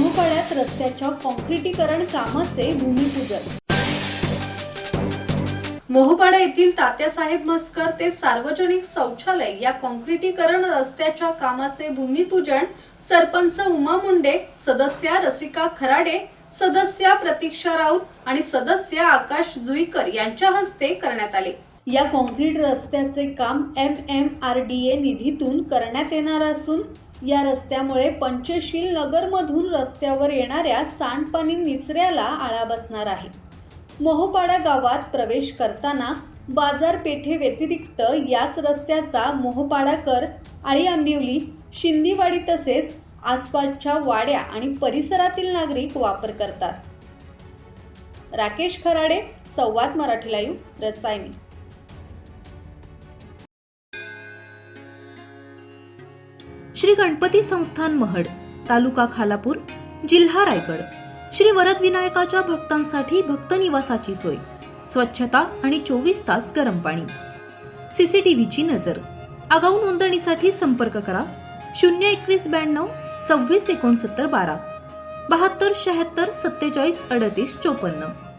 मोहोपाड्यात रस्त्याच्या काँक्रिटीकरण कामाचे भूमिपूजन। मोहोपाडा येथील तात्यासाहेब मस्कर ते सार्वजनिक शौचालय या काँक्रिटीकरण रस्त्याच्या कामाचे भूमिपूजन सरपंच उमा मुंडे, सदस्य रसिका खराडे, सदस्य प्रतीक्षा राऊत आणि सदस्य आकाश जुईकर यांच्या हस्ते करण्यात आले। या काँक्रीट रस्त्याचे काम MMRDA निधीतून करण्यात येणार असून या रस्त्यामुळे पंचशील नगर मधून रस्त्यावर येणाऱ्या सांडपाणी निचऱ्याला आळा बसणार आहे। मोहोपाडा गावात प्रवेश करताना बाजारपेठे व्यतिरिक्त याच रस्त्याचा मोहोपाडाकर, आळी आंबिवली, शिंदीवाडी तसेच आसपासच्या वाड्या आणि परिसरातील नागरिक वापर करतात। राकेश खराडे, संवाद मराठी लाईव्ह, रसायनी। श्री गणपती संस्थान महड, तालुका खालापूर, जिल्हा रायगड। श्री वरद विनायकाच्या भक्तांसाठी भक्त निवासाची सोय, स्वच्छता आणि 24 तास गरम पाणी, CCTVची नजर। आगाऊ नोंदणीसाठी संपर्क करा 02192 26 69 12 72 76 47 38 54।